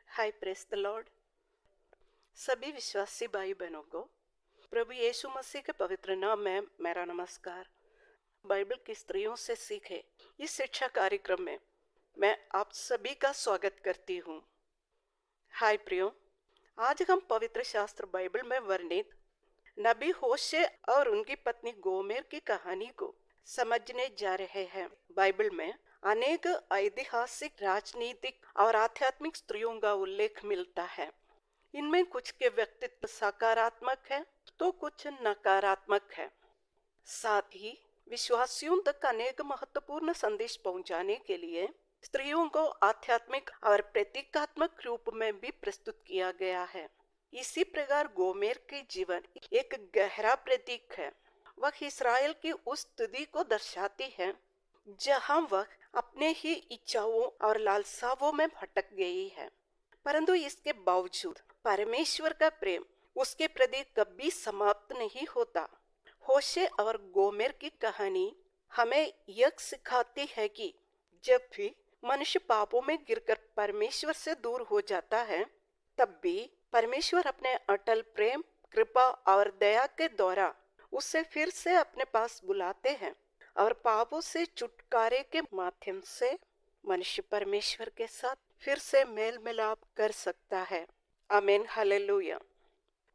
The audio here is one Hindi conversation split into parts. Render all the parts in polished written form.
Hi, press the Lord. सभी विश्वासी भाई बहनों को प्रभु यीशु मसीह के पवित्र नाम में मेरा नमस्कार। बाइबल की स्त्रियों से सीखे इस शिक्षा कार्यक्रम में मैं आप सभी का स्वागत करती हूँ। हाय प्रियो, आज हम पवित्र शास्त्र बाइबल में वर्णित नबी होशे और उनकी पत्नी गोमेर की कहानी को समझने जा रहे हैं। बाइबल में अनेक ऐतिहासिक, राजनीतिक और आध्यात्मिक स्त्रियों का उल्लेख मिलता है। इनमें कुछ के व्यक्तित्व सकारात्मक है तो कुछ नकारात्मक है। साथ ही विश्वासियों तक अनेक महत्वपूर्ण संदेश पहुंचाने के लिए स्त्रियों को आध्यात्मिक और प्रतीकात्मक रूप में भी प्रस्तुत किया गया है। इसी प्रकार गोमेर के जीवन एक गहरा प्रतीक है। वह इस्राएल की उस स्थिति को दर्शाती है जहां वह अपने ही इच्छाओं और लालसाओं में भटक गई है, परंतु इसके बावजूद परमेश्वर का प्रेम उसके प्रति कभी समाप्त नहीं होता। होशे और गोमेर की कहानी हमें यह सिखाती है कि जब भी मनुष्य पापों में गिरकर परमेश्वर से दूर हो जाता है, तब भी परमेश्वर अपने अटल प्रेम, कृपा और दया के द्वारा उसे फिर से अपने पास बुलाते हैं और पापों से छुटकारे के माध्यम से मनुष्य परमेश्वर के साथ फिर से मेल मिलाप कर सकता है। आमीन, हालेलुया।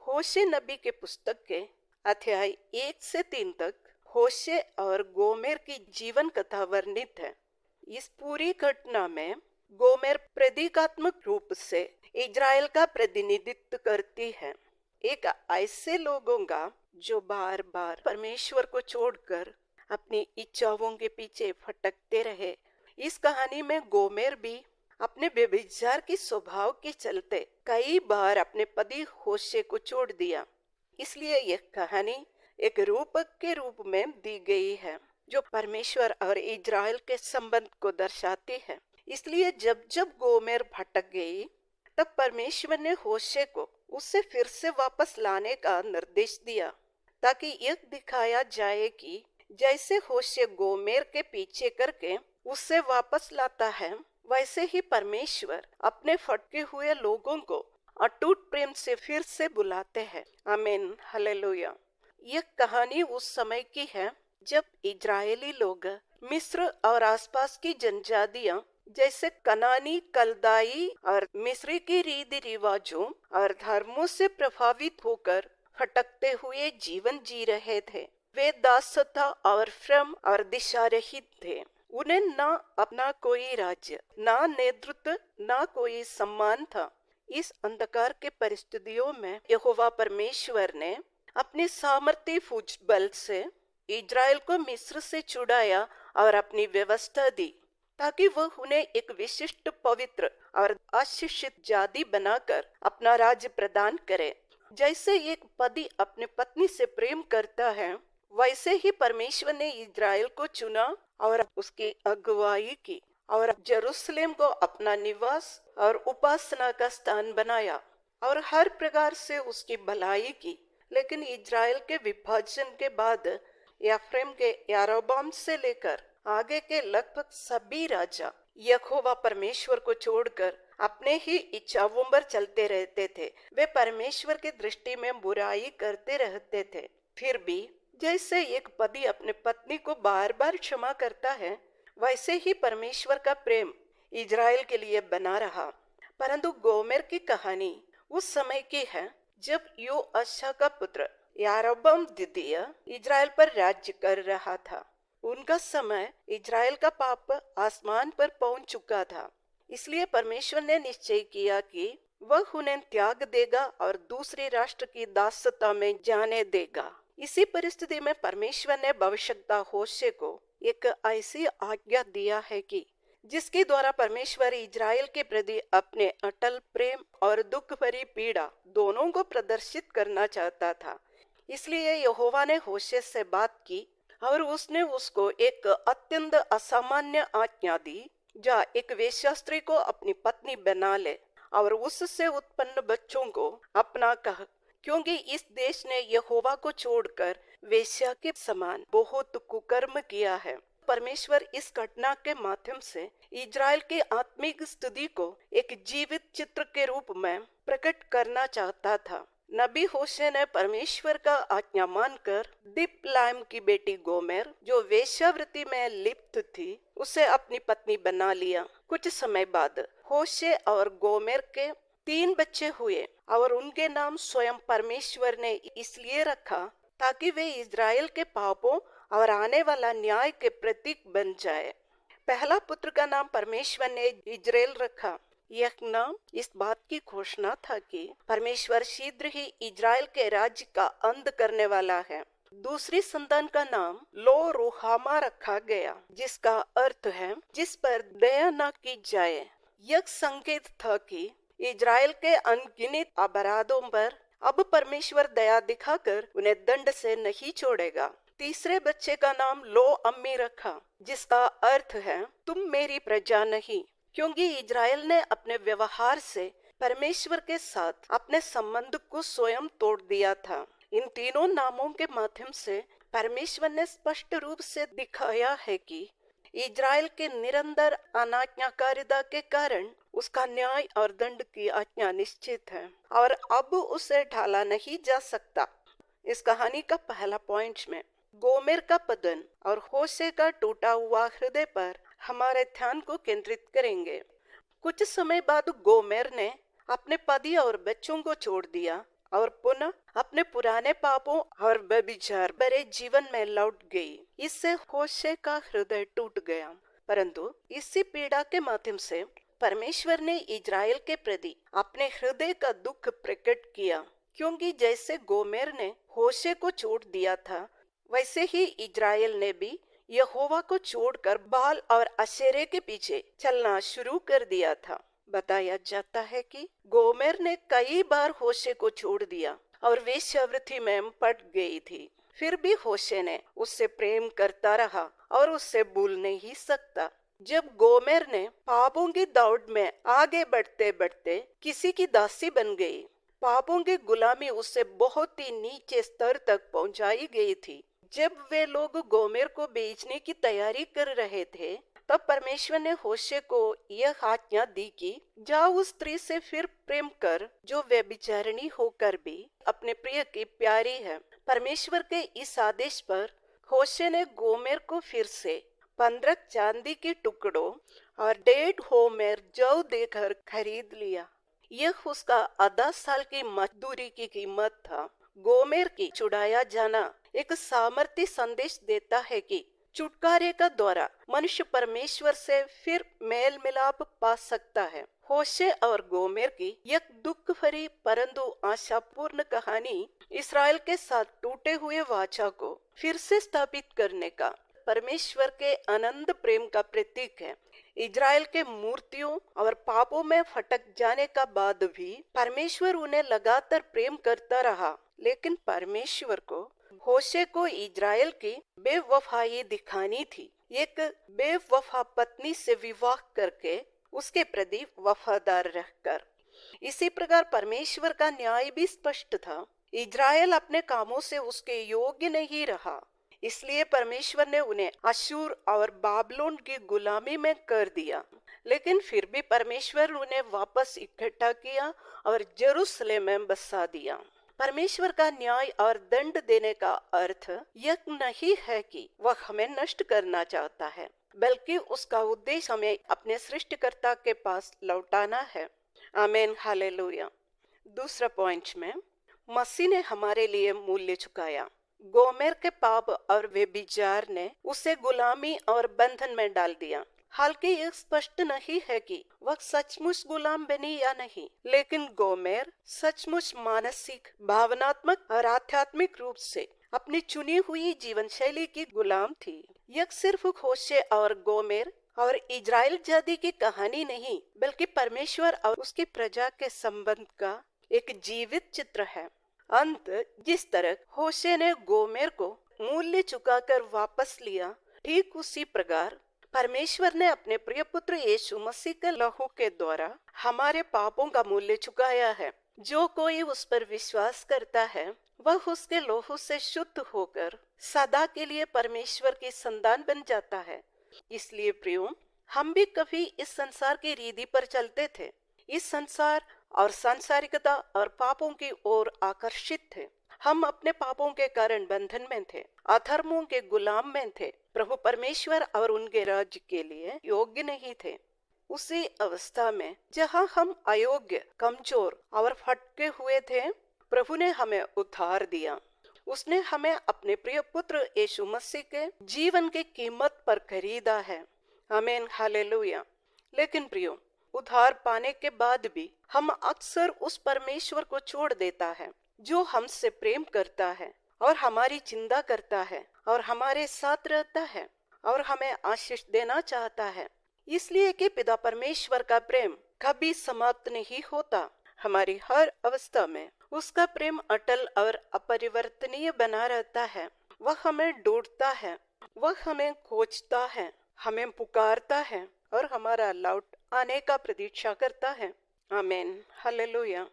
होशे नबी के पुस्तक के अध्याय 1 से 3 तक होशे और गोमेर की जीवन कथा वर्णित है। इस पूरी घटना में गोमेर प्रतीकात्मक रूप से इज़राइल का प्रतिनिधित्व करती है, एक ऐसे लोगों का जो बार बार परमेश्वर को छोड़कर अपनी इच्छाओं के पीछे भटकते रहे। इस कहानी में गोमेर भी अपने व्यभिचार की स्वभाव के चलते कई बार अपने पति होशे को छोड़ दिया। इसलिए यह कहानी एक रूपक के रूप में दी गई है जो परमेश्वर और इज़राइल के संबंध को दर्शाती है। इसलिए जब जब गोमेर भटक गई, तब परमेश्वर ने होशे को उससे फिर से वापस लाने का निर्देश दिया, ताकि यह दिखाया जाए कि जैसे होशे गोमेर के पीछे करके उससे वापस लाता है, वैसे ही परमेश्वर अपने भटके हुए लोगों को अटूट प्रेम से फिर से बुलाते हैं। आमीन, हालेलुया। यह कहानी उस समय की है जब इजरायली लोग मिस्र और आसपास की जनजातियां जैसे कनानी, कलदाई और मिस्री की रीति रिवाजों और धर्मों से प्रभावित होकर भटकते हुए जीवन जी रहे थे। वे दासता और श्रम और दिशा रहित थे। उन्हें न अपना कोई राज्य, न नेतृत्व, न कोई सम्मान था। इस अंधकार के परिस्थितियों में यहोवा परमेश्वर ने अपने सामर्थ्य भुजबल से इज़राइल को मिस्र से छुड़ाया और अपनी व्यवस्था दी, ताकि वह उन्हें एक विशिष्ट, पवित्र और आशीषित जाति बनाकर अपना राज्य प्रदान करे। जैसे एक पति अपने पत्नी से प्रेम करता है, वैसे ही परमेश्वर ने इज़राइल को चुना और उसकी अगुवाई की और जेरूसलेम को अपना निवास और उपासना का स्थान बनाया और हर प्रकार से उसकी भलाई की। लेकिन इज़राइल के विभाजन के बाद एफ्रेम के यारोबाम से लेकर आगे के लगभग सभी राजा यहोवा परमेश्वर को छोड़कर अपने ही इच्छाओं पर चलते रहते थे। वे परमेश्वर की दृष्टि में बुराई करते रहते थे। फिर भी जैसे एक पति अपने पत्नी को बार बार क्षमा करता है, वैसे ही परमेश्वर का प्रेम इज़राइल के लिए बना रहा। परंतु गोमेर की कहानी उस समय की है जब योआशा का पुत्र यारोबाम द्वितीय इज़राइल पर राज्य कर रहा था। उनका समय इज़राइल का पाप आसमान पर पहुंच चुका था। इसलिए परमेश्वर ने निश्चय किया कि वह उन्हें त्याग देगा और दूसरे राष्ट्र की दासता में जाने देगा। इसी परिस्थिति में परमेश्वर ने भविष्यद्वक्ता होशे को एक ऐसी आज्ञा दिया है कि जिसके द्वारा परमेश्वर इज़राइल के प्रति अपने अटल प्रेम और दुख भरी पीड़ा दोनों को प्रदर्शित करना चाहता था। इसलिए यहोवा ने होशे से बात की और उसने उसको एक अत्यंत असामान्य आज्ञा दी, जहाँ एक वेश्या स्त्री को अपनी पत्नी बना ले और उससे उत्पन्न बच्चों को अपना कह, क्योंकि इस देश ने यहोवा को छोड़कर वेश्या के समान बहुत कुकर्म किया है। परमेश्वर इस घटना के माध्यम से इज़राइल की आत्मिक स्थिति को एक जीवित चित्र के रूप में प्रकट करना चाहता था। नबी होशे ने परमेश्वर का आज्ञा मानकर दिपलाइम की बेटी गोमेर, जो वेश्यावृत्ति में लिप्त थी, उसे अपनी पत्नी बना लिया। कुछ समय बाद होशे और गोमेर के 3 बच्चे हुए और उनके नाम स्वयं परमेश्वर ने इसलिए रखा ताकि वे इज़राइल के पापों और आने वाला न्याय के प्रतीक बन जाए। पहला पुत्र का नाम परमेश्वर ने इज़राइल रखा। यह नाम इस बात की घोषणा था कि परमेश्वर शीघ्र ही इज़राइल के राज्य का अंत करने वाला है। दूसरी संतान का नाम लो रुहामा रखा गया, जिसका अर्थ है जिस पर दया न की जाए। यह संकेत था कि इज़राइल के अनगिनत अपराधों पर अब परमेश्वर दया दिखाकर उन्हें दंड से नहीं छोड़ेगा। तीसरे बच्चे का नाम लो अम्मी रखा, जिसका अर्थ है तुम मेरी प्रजा नहीं, क्योंकि इज़राइल ने अपने व्यवहार से परमेश्वर के साथ अपने संबंध को स्वयं तोड़ दिया था। इन तीनों नामों के माध्यम से परमेश्वर ने स्पष्ट रूप से दिखाया है कि इज़राइल के निरंतर अनाज्ञाकारिता के कारण उसका न्याय और दंड की आज्ञा निश्चित है और अब उसे ढाला नहीं जा सकता। इस कहानी का पहला पॉइंट में गोमेर का पतन और होशे का टूटा हुआ हृदय पर हमारे ध्यान को केंद्रित करेंगे। कुछ समय बाद गोमेर ने अपने पति और बच्चों को छोड़ दिया और पुनः अपने पुराने पापों और व्यभिचार भरे जीवन में लौट गई। इससे होशे का हृदय टूट गया, परंतु इसी पीड़ा के माध्यम से परमेश्वर ने इज़राइल के प्रति अपने हृदय का दुख प्रकट किया, क्योंकि जैसे गोमेर ने होशे को छोड़ दिया था, वैसे ही इज़राइल ने भी यहोवा को छोड़कर बाल और अशेरे के पीछे चलना शुरू कर दिया था। बताया जाता है कि गोमेर ने कई बार होशे को छोड़ दिया और वेश्यावृत्ति में पड़ गई थी। फिर भी होशे ने उससे प्रेम करता रहा और उससे भूल नहीं सकता। जब गोमेर ने पापों की दौड़ में आगे बढ़ते बढ़ते किसी की दासी बन गई, पापों की गुलामी उससे बहुत ही नीचे स्तर तक पहुंचाई गई थी। जब वे लोग गोमेर को बेचने की तैयारी कर रहे थे, तब परमेश्वर ने होशे को यह आज्ञा दी कि जा उस स्त्री से फिर प्रेम कर जो व्यभिचारिणी होकर भी अपने प्रिय की प्यारी है। परमेश्वर के इस आदेश पर होशे ने गोमेर को फिर से 15 चांदी के टुकड़ों और 1.5 होमेर जौ देकर खरीद लिया। यह उसका आधा साल की मजदूरी की कीमत था। गोमेर की छुड़ाया जाना एक सामर्थ्य संदेश देता है कि छुटकारे का द्वारा मनुष्य परमेश्वर से फिर मेल मिलाप पा सकता है। होशे और गोमेर की यह दुख भरी परंतु आशापूर्ण कहानी इस्राएल के साथ टूटे हुए वाचा को फिर से स्थापित करने का परमेश्वर के अनंत प्रेम का प्रतीक है। इज़राइल के मूर्तियों और पापों में फटक जाने का बाद भी परमेश्वर उन्हें लगातार प्रेम करता रहा, लेकिन परमेश्वर को होशे को इज़राइल की बेवफाई दिखानी थी। एक बेवफा पत्नी से विवाह करके उसके प्रति वफादार रहकर। इसी प्रकार परमेश्वर का न्याय भी स्पष्ट था। इज़राइल अपने कामों से उसके योग्य नहीं रहा, इसलिए परमेश्वर ने उन्हें अशूर और बाबलोन की गुलामी में कर दिया। लेकिन फिर भी परमेश्वर उन्हें वापस इकट्ठा किया और यरूशलेम में बसा दिया। परमेश्वर का न्याय और दंड देने का अर्थ यह नहीं है कि वह हमें नष्ट करना चाहता है, बल्कि उसका उद्देश्य हमें अपने सृष्टिकर्ता के पास लौटाना है। आमीन, हालेलुया। दूसरा पॉइंट में मसीह ने हमारे लिए मूल्य चुकाया। गोमेर के पाप और व्यभिचार ने उसे गुलामी और बंधन में डाल दिया। हालांकि यह स्पष्ट नहीं है कि वह सचमुच गुलाम बनी या नहीं, लेकिन गोमेर सचमुच मानसिक, भावनात्मक और आध्यात्मिक रूप से अपनी चुनी हुई जीवन शैली की गुलाम थी। यह सिर्फ होशे और गोमेर और इज़राइल जाति की कहानी नहीं, बल्कि परमेश्वर और उसकी प्रजा के संबंध का एक जीवित चित्र है। अंत जिस तरह होशे ने गोमेर को मूल्य चुकाकर वापस लिया, ठीक उसी प्रकार परमेश्वर ने अपने प्रिय पुत्र यीशु मसीह के लहू के द्वारा हमारे पापों का मूल्य चुकाया है। जो कोई उस पर विश्वास करता है वह उसके लोहू से शुद्ध होकर सदा के लिए परमेश्वर की संतान बन जाता है। इसलिए प्रियो, हम भी कभी इस संसार की रीति पर चलते थे। इस संसार और सांसारिकता और पापों की ओर आकर्षित थे। हम अपने पापों के कारण बंधन में थे, अधर्मों के गुलाम में थे, प्रभु परमेश्वर और उनके राज्य के लिए योग्य नहीं थे। उसी अवस्था में जहाँ हम अयोग्य, कमजोर और भटके हुए थे, प्रभु ने हमें उद्धार दिया। उसने हमें अपने प्रिय पुत्र यीशु मसीह के जीवन की कीमत पर खरीदा है। आमीन, हालेलुया। लेकिन प्रियो, उद्धार पाने के बाद भी हम अक्सर उस परमेश्वर को छोड़ देता है जो हमसे प्रेम करता है और हमारी चिंता करता है और हमारे साथ रहता है और हमें आशीष देना चाहता है। इसलिए कि पिता परमेश्वर का प्रेम कभी समाप्त नहीं होता। हमारी हर अवस्था में उसका प्रेम अटल और अपरिवर्तनीय बना रहता है। वह हमें ढूंढता है, वह हमें खोजता है, हमें पुकारता है और हमारा लौट आने का प्रतीक्षा करता है। आमीन, हालेलुया।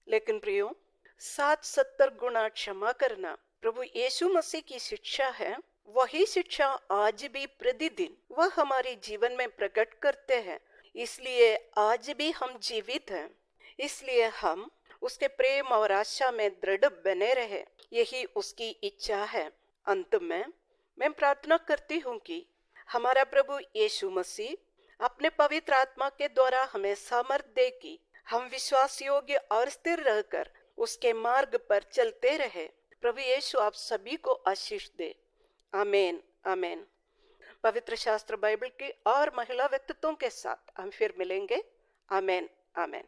लेकिन प्रियो, 70 गुना क्षमा करना प्रभु यीशु मसीह की शिक्षा है। वही शिक्षा आज भी प्रतिदिन वह हमारे जीवन में प्रकट करते हैं। इसलिए आज भी हम जीवित हैं। इसलिए हम उसके प्रेम और आशा में दृढ़ बने रहे। यही उसकी इच्छा है। अंत में मैं प्रार्थना करती हूँ कि हमारा प्रभु यीशु मसीह अपने पवित्र आत्मा के द्वारा हमें सामर्थ्य दे कि हम विश्वास योग्य और स्थिर रहकर उसके मार्ग पर चलते रहे। प्रभु यीशु आप सभी को आशीष दे। आमीन, आमीन। पवित्र शास्त्र बाइबल की और महिला व्यक्तित्वों के साथ हम फिर मिलेंगे। आमीन, आमीन।